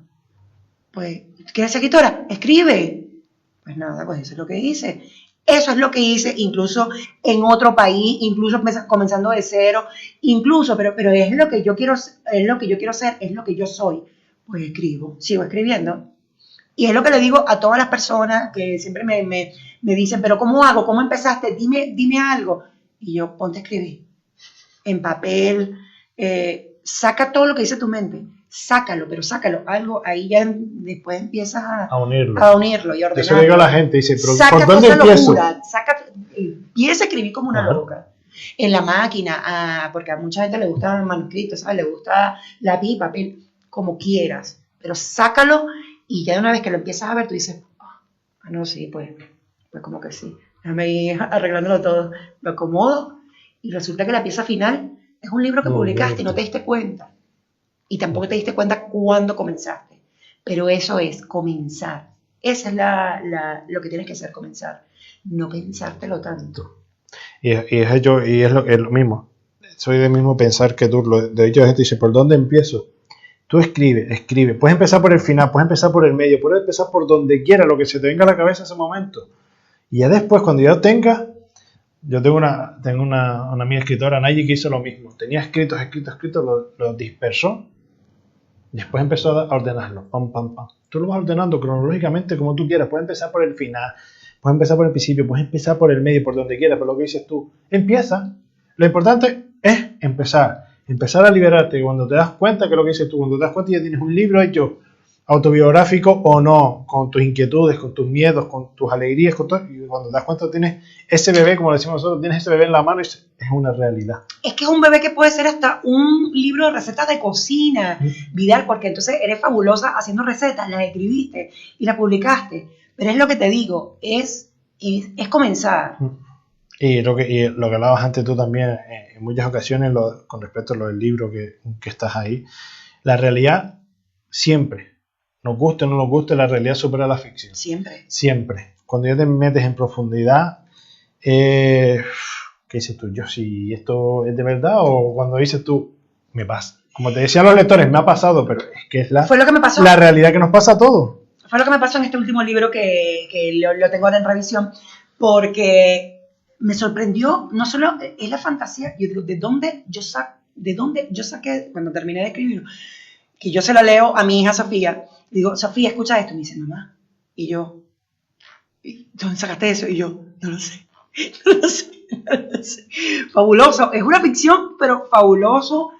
Pues, ¿quieres ser escritora? Escribe. Pues nada, pues eso es lo que hice. Eso es lo que hice, incluso en otro país, incluso comenzando de cero, incluso, pero es lo que yo quiero, es lo que yo quiero ser, es lo que yo soy. Pues escribo, sigo escribiendo. Y es lo que le digo a todas las personas que siempre me dicen, pero ¿cómo hago? ¿Cómo empezaste? Dime algo. Y yo, ponte a escribir. En papel, saca todo lo que dice tu mente. Sácalo, pero sácalo. Algo ahí ya después empiezas a unirlo y ordenarlo. Eso le digo a la gente, dice, pero saca ¿por dónde empiezo? Empieza a escribir como una loca. En la máquina, porque a mucha gente le gusta el manuscrito, ¿sabes? Le gusta lápiz y papel, como quieras. pero sácalo y ya de una vez que lo empiezas a ver, tú dices, no, sí, pues como que sí. Déjame ir arreglándolo todo. Lo acomodo y resulta que la pieza final es un libro que publicaste y no te diste cuenta. Y tampoco te diste cuenta cuándo comenzaste. Pero eso es comenzar. Esa es lo que tienes que hacer, comenzar. No pensártelo tanto. Y es lo mismo. Soy del mismo pensar que tú. De hecho, la gente dice, ¿por dónde empiezo? Tú escribe. Puedes empezar por el final, puedes empezar por el medio, puedes empezar por donde quiera, lo que se te venga a la cabeza en ese momento. Y ya después, cuando ya tengas... Yo tengo una amiga escritora, Nayi, que hizo lo mismo. Tenía escritos, lo dispersó. Después empezó a ordenarlo. Pam, pam, pam. Tú lo vas ordenando cronológicamente como tú quieras. Puedes empezar por el final, puedes empezar por el principio, puedes empezar por el medio, por donde quieras, por lo que dices tú. Empieza. Lo importante es empezar. Empezar a liberarte. Cuando te das cuenta que lo que dices tú, cuando te das cuenta ya tienes un libro hecho autobiográfico o no, con tus inquietudes, con tus miedos, con tus alegrías, con todo, y cuando te das cuenta tienes ese bebé, como decimos nosotros, tienes ese bebé en la mano y es una realidad. Es que es un bebé que puede ser hasta un libro de recetas de cocina, Vidal, porque entonces eres fabulosa haciendo recetas, las escribiste y las publicaste, pero es lo que te digo, es comenzar. Y lo que hablabas antes tú también, en muchas ocasiones, con respecto a lo del libro que estás ahí, la realidad siempre, nos guste o no nos guste, la realidad supera la ficción. Siempre. Cuando ya te metes en profundidad, ¿qué dices tú? Yo si esto es de verdad, o cuando dices tú, me pasa. Como te decían los lectores, me ha pasado, pero es que es fue lo que me pasó. La realidad que nos pasa a todos. Fue lo que me pasó en este último libro que lo tengo ahora en revisión, porque me sorprendió, no solo es la fantasía, yo digo, ¿de dónde yo saqué, cuando terminé de escribirlo, que yo se lo leo a mi hija Sofía, digo, Sofía, escucha esto, y me dice, mamá, y yo, ¿dónde sacaste eso? Y yo, no lo sé. Fabuloso, es una ficción, pero fabuloso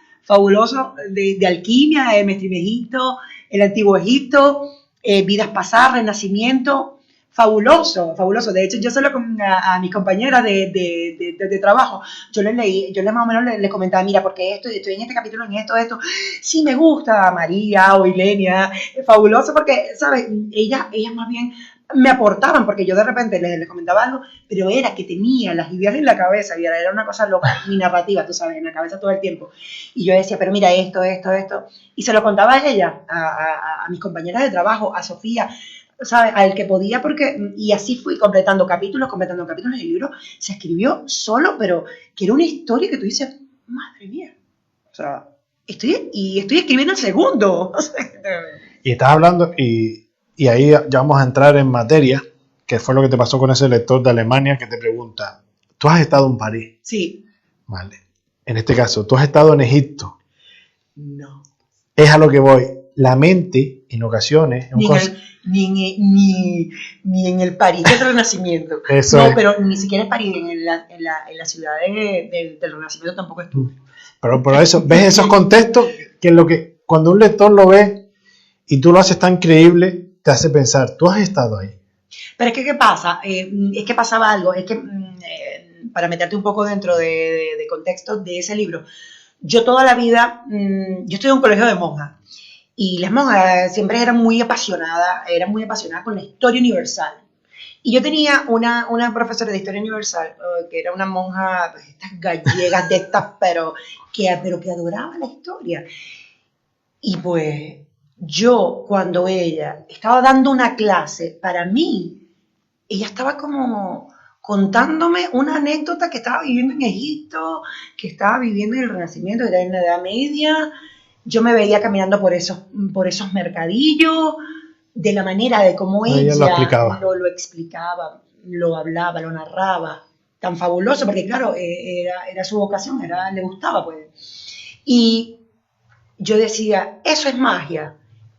de alquimia, de Mestrimegito, el Antiguo Egipto, vidas pasadas, renacimiento, fabuloso. De hecho, yo solo a mis compañeras de trabajo, yo les leí, yo les más o menos les comentaba, mira, porque estoy en este capítulo, en esto, sí me gusta María o Ilenia, fabuloso, porque, ¿sabes? Ellas más bien me aportaban, porque yo de repente les comentaba algo, pero era que tenía las ideas en la cabeza, y era una cosa loca, mi narrativa, tú sabes, en la cabeza todo el tiempo, y yo decía, pero mira esto, y se lo contaba a ella, a mis compañeras de trabajo, a Sofía, ¿sabes? Al que podía, y así fui completando capítulos, el libro se escribió solo, pero que era una historia que tú dices, madre mía, o sea, estoy escribiendo el segundo. Y estás hablando, y ahí ya vamos a entrar en materia, que fue lo que te pasó con ese lector de Alemania que te pregunta, ¿tú has estado en París? Sí. Vale. En este caso, ¿tú has estado en Egipto? No. Es a lo que voy. La mente, en ocasiones... Ni en el París del Renacimiento. Eso no, es. Pero ni siquiera en París, en la ciudad del Renacimiento tampoco estuve. Pero por eso, ¿ves esos contextos? Que es lo que cuando un lector lo ve y tú lo haces tan creíble, te hace pensar, tú has estado ahí. Pero es que, ¿qué pasa? Es que pasaba algo, es que para meterte un poco dentro de contexto de ese libro, yo toda la vida, yo estudié en un colegio de monjas, y las monjas siempre eran muy apasionadas con la historia universal. Y yo tenía una profesora de historia universal, que era una monja, pues, estas gallegas de estas, pero que adoraba la historia. Y pues yo, cuando ella estaba dando una clase, para mí, ella estaba como contándome una anécdota que estaba viviendo en Egipto, que estaba viviendo en el Renacimiento, que era en la Edad Media. Yo me veía caminando por esos mercadillos, de la manera de cómo ella lo explicaba, lo hablaba, lo narraba, tan fabuloso, porque claro, era su vocación, le gustaba, pues. Y yo decía, eso es magia,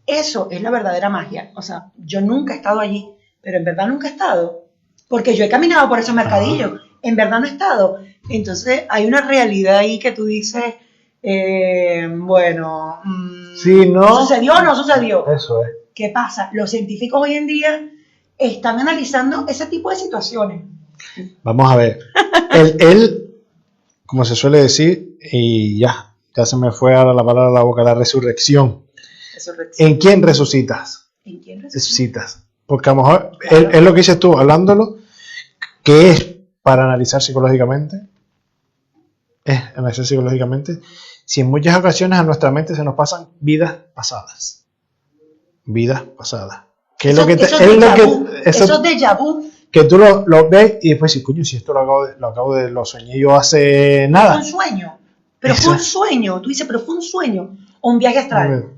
eso es la verdadera magia. O sea, yo nunca he estado allí, pero en verdad nunca he estado, porque yo he caminado por esos mercadillos, en verdad no he estado. Entonces hay una realidad ahí que tú dices, bueno, sí, ¿no? ¿sucedió o no sucedió? Eso es. ¿Qué pasa? Los científicos hoy en día están analizando ese tipo de situaciones. Vamos a ver. él, como se suele decir, y ya se me fue ahora la palabra a la boca, la resurrección. resurrección. ¿En quién resucitas? ¿En quién Resucitas. Porque a lo mejor Claro. es lo que dices tú, hablándolo, que es para analizar psicológicamente. Es analizar psicológicamente. Si en muchas ocasiones a nuestra mente se nos pasan vidas pasadas. Vidas pasadas. Que es lo que Eso es déjà vu. que tú lo ves y después dices, coño, si esto lo soñé yo hace nada. Fue un sueño. Pero fue un sueño. Tú dices, pero fue un sueño. O un viaje astral.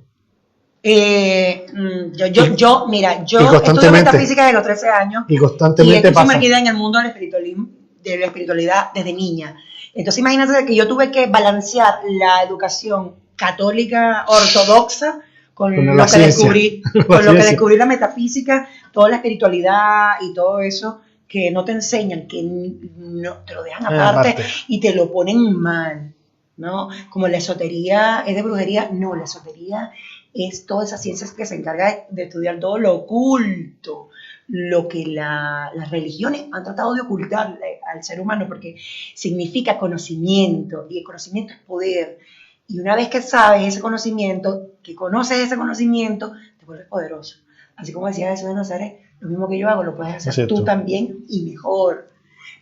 Yo estudio constantemente. metafísica de los 13 años. Y Y constantemente estoy pasa. sumergida en el mundo del espiritualismo, de la espiritualidad desde niña. Entonces imagínate que yo tuve que balancear la educación católica ortodoxa con Con lo la que ciencia. descubrí la metafísica, toda la espiritualidad y todo eso que no te enseñan, que no te lo dejan aparte y te lo ponen mal, ¿no? Como la esotería es de brujería, no, la esotería es toda esa ciencia que se encarga de estudiar todo lo oculto, lo que las religiones han tratado de ocultar al ser humano, porque significa conocimiento, y el conocimiento es poder. Y una vez que sabes ese conocimiento, que conoces ese conocimiento, te vuelves poderoso. Así como decía Jesús de Nazaret, lo mismo que yo hago, lo puedes hacer tú también y mejor.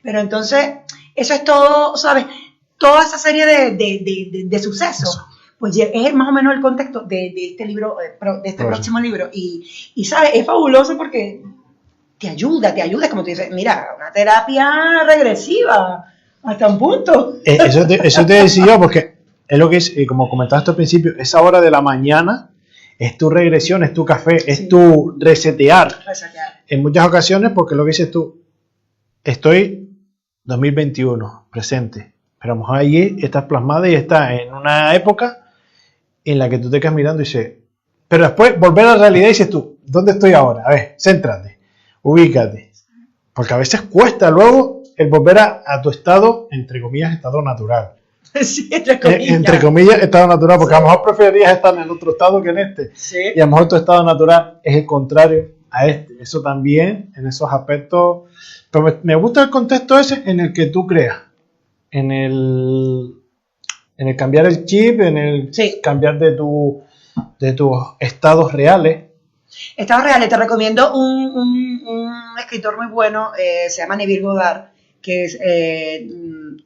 Pero entonces, eso es todo, ¿sabes? Toda esa serie de sucesos. Eso. Pues es más o menos el contexto de este libro, de este próximo libro. Y ¿sabes? Es fabuloso porque te ayuda, como tú dices, mira, una terapia regresiva, hasta un punto. Eso te decía yo, porque es lo que es, como comentaste al principio, esa hora de la mañana es tu regresión, es tu café, es tu resetear. En muchas ocasiones, porque lo que dices tú, estoy 2021, presente, pero a lo mejor allí estás plasmada y estás en una época en la que tú te quedas mirando y dices, pero después volver a la realidad y dices tú, ¿dónde estoy ahora? A ver, céntrate, ubícate, porque a veces cuesta luego el volver a tu estado, entre comillas, estado natural. Sí, entre comillas, estado natural, porque a lo mejor preferirías estar en otro estado que en este. Sí. Y a lo mejor tu estado natural es el contrario a este. Eso también, en esos aspectos. Pero me gusta el contexto ese en el que tú creas. En el cambiar el chip, en el cambiar de tus estados reales. Estados reales, te recomiendo un escritor muy bueno, se llama Neville Goddard, que es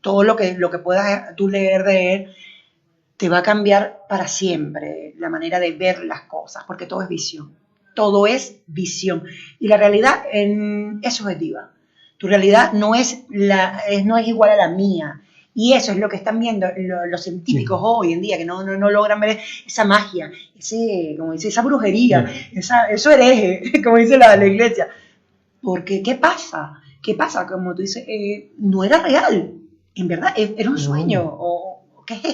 todo lo que puedas tú leer de él te va a cambiar para siempre la manera de ver las cosas, porque todo es visión. Todo es visión. Y la realidad es subjetiva. Tu realidad no es igual a la mía. Y eso es lo que están viendo los científicos hoy en día, que no logran ver esa magia, como dice, esa brujería, eso hereje, como dice la iglesia. Porque, ¿qué pasa? Como tú dices, no era real. En verdad, era un sueño. O ¿qué es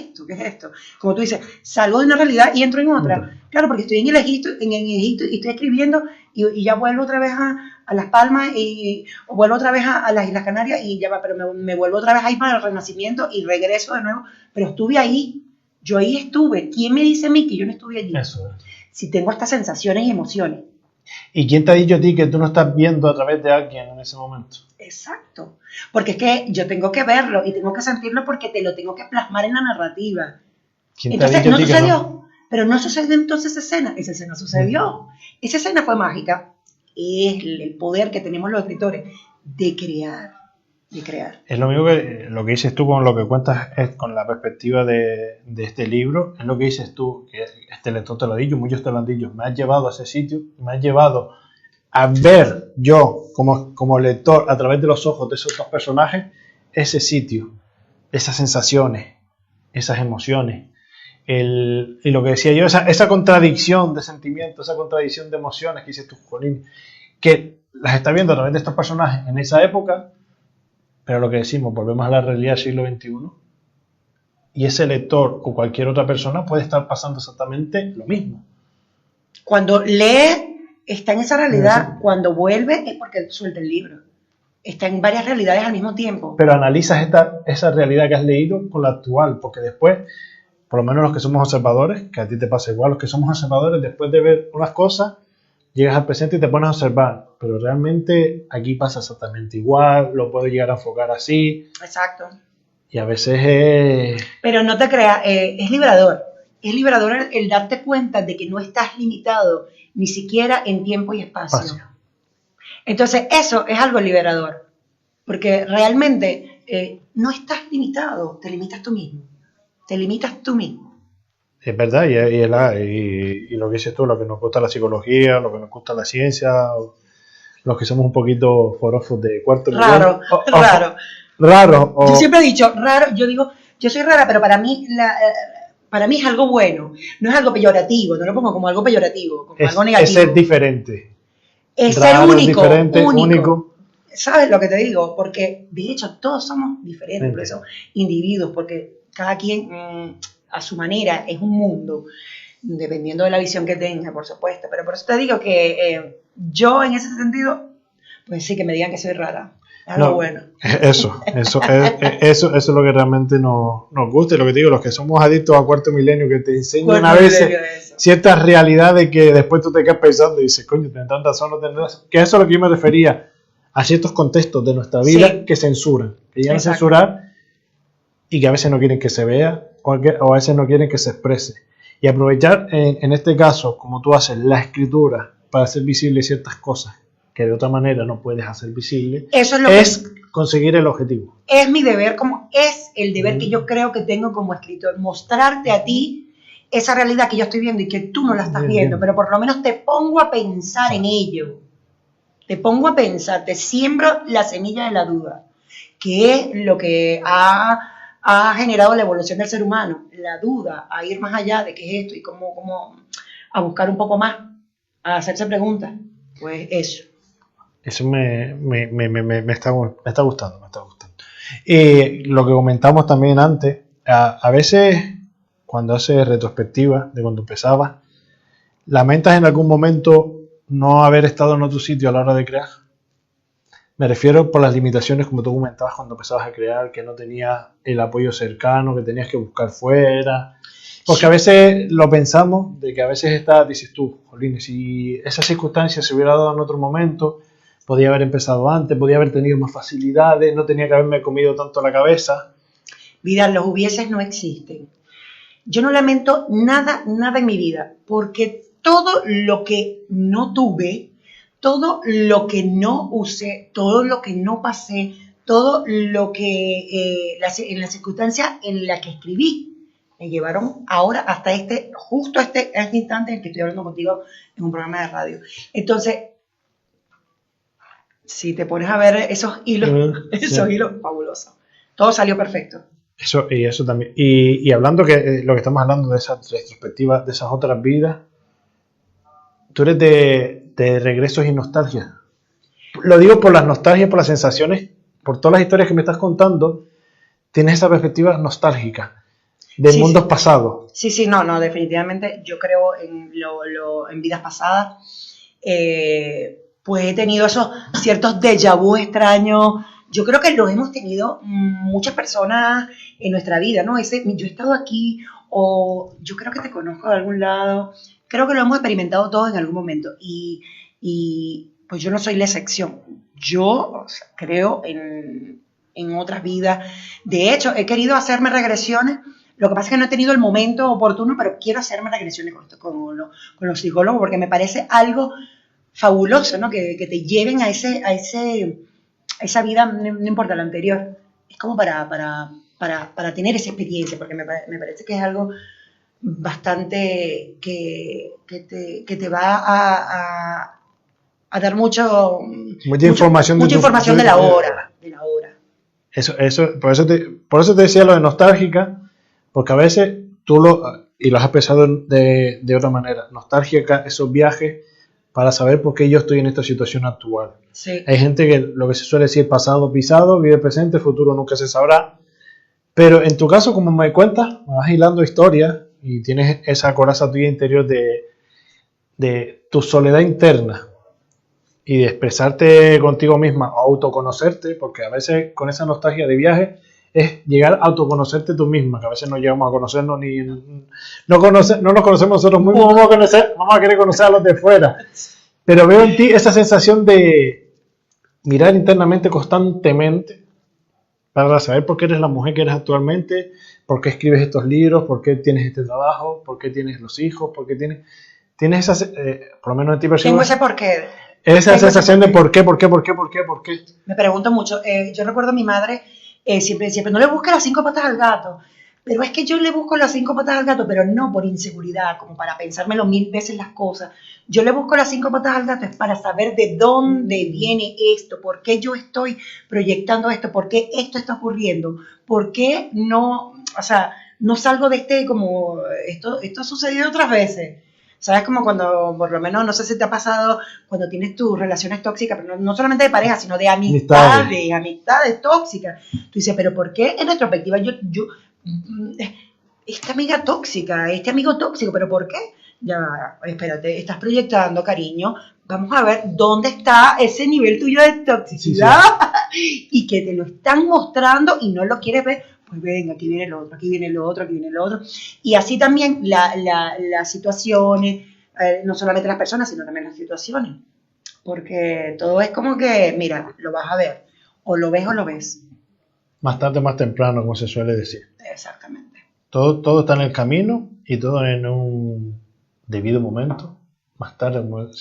esto? Como tú dices, salgo de una realidad y entro en otra. Claro, porque estoy en Egipto y estoy escribiendo y ya vuelvo otra vez a Las Palmas o vuelvo otra vez a las Islas Canarias y ya va, pero me vuelvo otra vez ahí para el Renacimiento y regreso de nuevo. Pero estuve ahí. Yo ahí estuve. ¿Quién me dice a mí que yo no estuve allí? Eso. Si tengo estas sensaciones y emociones. ¿Y quién te ha dicho a ti que tú no estás viendo a través de alguien en ese momento? Exacto. Porque es que yo tengo que verlo y tengo que sentirlo porque te lo tengo que plasmar en la narrativa. Entonces, no sucedió. Pero no sucedió entonces esa escena sucedió. Esa escena fue mágica. Es el poder que tenemos los escritores de crear. Es lo mismo que lo que dices tú con lo que cuentas es con la perspectiva de este libro, es lo que dices tú, que este lector te lo ha dicho, muchos te lo han dicho, me has llevado a ese sitio, me has llevado a ver yo como lector a través de los ojos de esos dos personajes ese sitio, esas sensaciones, esas emociones. Y lo que decía yo, esa contradicción de sentimientos, esa contradicción de emociones que dices tú, Jolín, que las estás viendo a través de estos personajes en esa época, pero lo que decimos, volvemos a la realidad del siglo XXI, y ese lector o cualquier otra persona puede estar pasando exactamente lo mismo. Cuando lee, está en esa realidad, cuando vuelve es porque suelta el libro. Está en varias realidades al mismo tiempo. Pero analizas esa realidad que has leído con la actual, porque después, por lo menos los que somos observadores, que a ti te pasa igual, los que somos observadores, después de ver unas cosas, llegas al presente y te pones a observar, pero realmente aquí pasa exactamente igual, lo puedo llegar a enfocar así. Exacto. Y a veces es... Pero no te creas, es liberador. Es liberador el darte cuenta de que no estás limitado ni siquiera en tiempo y espacio. Entonces, eso es algo liberador, porque realmente no estás limitado, te limitas tú mismo. Te limitas tú mismo. Es verdad, y lo que dices tú, lo que nos gusta la psicología, lo que nos gusta la ciencia, los que somos un poquito forofos de cuarto nivel. Raro. Yo siempre he dicho, raro, yo digo, yo soy rara, pero para mí es algo bueno, no es algo peyorativo, no lo pongo como algo peyorativo, como algo negativo. Es ser diferente. Es raro, ser único, diferente, único. ¿Sabes lo que te digo? Porque, de hecho, todos somos diferentes, por eso, individuos, porque cada quien a su manera es un mundo, dependiendo de la visión que tenga, por supuesto. Pero por eso te digo que yo, en ese sentido, pues sí, que me digan que soy rara. Es algo bueno. Eso es lo que realmente nos gusta. Y lo que te digo, los que somos adictos a cuarto milenio, que te enseñan a veces ciertas realidades que después tú te quedas pensando y dices, coño, tendrán razón, no tendrán razón. Que eso es lo que yo me refería a ciertos contextos de nuestra vida que censuran, que llegan a censurar y que a veces no quieren que se vea o a veces no quieren que se exprese. Y aprovechar, en este caso, como tú haces, la escritura para hacer visibles ciertas cosas que de otra manera no puedes hacer visible, eso es conseguir el objetivo. Es mi deber, como es el deber que yo creo que tengo como escritor, mostrarte a ti esa realidad que yo estoy viendo y que tú no la estás viendo, pero por lo menos te pongo a pensar en ello. Te pongo a pensar, te siembro la semilla de la duda, que es lo que ha generado la evolución del ser humano, la duda, a ir más allá de qué es esto y cómo a buscar un poco más, a hacerse preguntas. Pues eso. Eso me está gustando. Y lo que comentamos también antes, a veces cuando haces retrospectiva de cuando empezabas, lamentas en algún momento no haber estado en otro sitio a la hora de crear. Me refiero por las limitaciones, como tú comentabas cuando empezabas a crear, que no tenías el apoyo cercano, que tenías que buscar fuera. Porque a veces lo pensamos, de que a veces dices tú, jolín, si esa circunstancia se hubiera dado en otro momento, podía haber empezado antes, podía haber tenido más facilidades, no tenía que haberme comido tanto la cabeza. Mira, los hubieses no existen. Yo no lamento nada en mi vida, porque todo lo que no tuve, todo lo que no usé, todo lo que no pasé, todo lo que en la circunstancia en la que escribí, me llevaron ahora hasta justo este instante en el que estoy hablando contigo en un programa de radio. Entonces, si te pones a ver esos hilos, hilos fabulosos. Todo salió perfecto. Eso también. Y hablando lo que estamos hablando de esas retrospectivas, de esas otras vidas, tú eres de regresos y nostalgia. Lo digo por las nostalgias, por las sensaciones, por todas las historias que me estás contando, tienes esa perspectiva nostálgica de mundos pasados. Sí, no, definitivamente yo creo en vidas pasadas. Pues he tenido esos ciertos déjà vu extraños. Yo creo que los hemos tenido muchas personas en nuestra vida, ¿no? Yo he estado aquí, o yo creo que te conozco de algún lado. Creo que lo hemos experimentado todos en algún momento. Y pues yo no soy la excepción. Yo creo en otras vidas. De hecho, he querido hacerme regresiones. Lo que pasa es que no he tenido el momento oportuno, pero quiero hacerme regresiones con los psicólogos, porque me parece algo fabuloso, ¿no? Que te lleven a esa vida, no importa la anterior. Es como para tener esa experiencia, porque me parece que es algo bastante que te va a dar mucha información de la hora. Eso, por eso te decía lo de nostálgica, porque a veces y lo has expresado de otra manera, nostálgica, esos viajes para saber por qué yo estoy en esta situación actual. Sí. Hay gente que lo que se suele decir pasado pisado, vive presente, futuro nunca se sabrá. Pero en tu caso, como me cuentas, me vas hilando historias y tienes esa coraza tuya interior de tu soledad interna y de expresarte contigo misma, autoconocerte, porque a veces con esa nostalgia de viaje es llegar a autoconocerte tú misma, que a veces no llegamos a conocernos no nos conocemos nosotros mismos, vamos a querer conocer a los de fuera. Pero veo en ti esa sensación de mirar internamente constantemente para saber por qué eres la mujer que eres actualmente, por qué escribes estos libros, por qué tienes este trabajo, por qué tienes los hijos, por qué tienes esa, por lo menos en ti percibo Tengo ese porqué. esa Tengo sensación de ese por qué. Me pregunto mucho. Yo recuerdo a mi madre siempre decía, pero no le busques las 5 patas al gato. Pero es que yo le busco las 5 patas al gato, pero no por inseguridad, como para pensármelo 1000 veces las cosas. Yo le busco las 5 patas al gato es para saber de dónde viene esto, por qué yo estoy proyectando esto, por qué esto está ocurriendo, por qué no, o sea, no salgo de como, esto ha sucedido otras veces. ¿Sabes? Como cuando, por lo menos, no sé si te ha pasado cuando tienes tus relaciones tóxicas, pero no solamente de pareja, sino de amistades tóxicas. Tú dices, pero ¿por qué en retrospectiva esta amiga tóxica, este amigo tóxico, pero ¿por qué? Ya, espérate, estás proyectando, cariño, vamos a ver dónde está ese nivel tuyo de toxicidad y que te lo están mostrando y no lo quieres ver. Pues venga, aquí viene el otro, aquí viene el otro, aquí viene el otro. Y así también las situaciones, no solamente las personas, sino también las situaciones. Porque todo es como que, mira, lo vas a ver, o lo ves o lo ves. Más tarde, más temprano, como se suele decir. Exactamente. Todo está en el camino y todo en un debido momento. Más tarde, más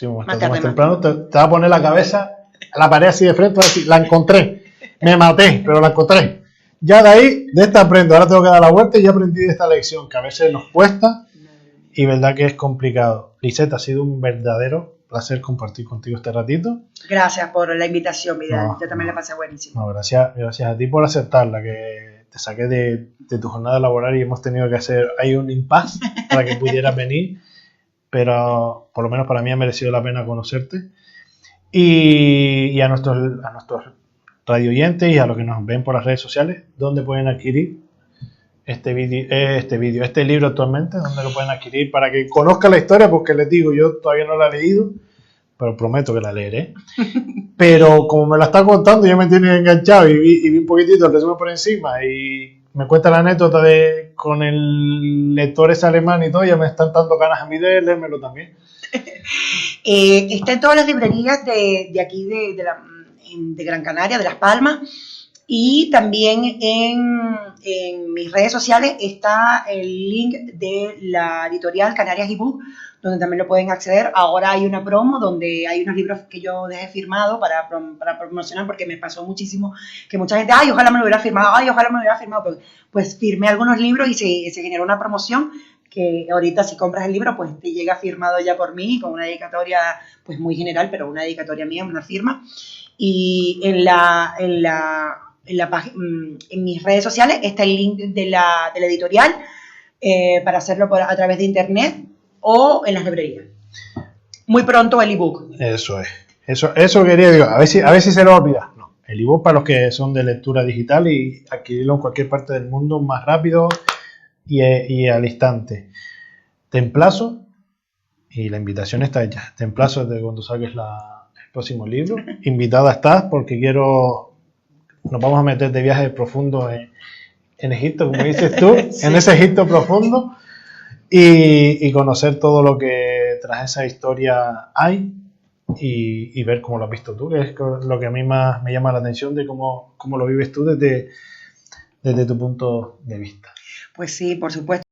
temprano, te va a poner la cabeza a la pared así de frente, así, la encontré, me maté, pero la encontré. Ya de ahí, de esta aprendo, ahora tengo que dar la vuelta y ya aprendí de esta lección, que a veces nos cuesta y verdad que es complicado. Lisette, ha sido un verdadero placer compartir contigo este ratito. Gracias por la invitación, Vidal. Yo también la pasé buenísimo. No, gracias a ti por aceptarla, que te saqué de tu jornada laboral y hemos tenido que hacer ahí un impasse para que pudieras venir, pero por lo menos para mí ha merecido la pena conocerte. Y a nuestros radio oyentes y a los que nos ven por las redes sociales, ¿dónde pueden adquirir este libro actualmente? ¿Dónde lo pueden adquirir? Para que conozcan la historia, porque les digo, yo todavía no la he leído, pero prometo que la leeré. Pero como me la está contando, ya me tiene enganchado y vi un poquitito el resumen por encima y me cuenta la anécdota con el lector ese alemán y todo, ya me están dando ganas a mí de leérmelo también. Está en todas las librerías de aquí de Gran Canaria, de Las Palmas, y también en mis redes sociales está el link de la editorial Canarias eBook, donde también lo pueden acceder. Ahora hay una promo donde hay unos libros que yo dejé firmado para promocionar, porque me pasó muchísimo que mucha gente, ay, ojalá me lo hubiera firmado, pues firmé algunos libros y se generó una promoción que ahorita si compras el libro pues te llega firmado ya por mí, con una dedicatoria pues muy general, pero una dedicatoria mía, una firma. Y en mis redes sociales está el link de la editorial para hacerlo a través de internet o en las librerías. Muy pronto el ebook. Eso es. Eso quería decir. A ver si se lo olvida. No. El ebook para los que son de lectura digital y adquirirlo en cualquier parte del mundo más rápido y al instante. Te emplazo, y la invitación está hecha. Te emplazo de cuando saques el próximo libro. Invitada estás porque nos vamos a meter de viaje profundo en Egipto, como dices tú, sí. En ese Egipto profundo y conocer todo lo que tras esa historia hay y ver cómo lo has visto tú, que es lo que a mí más me llama la atención de cómo lo vives tú desde tu punto de vista. Pues sí, por supuesto.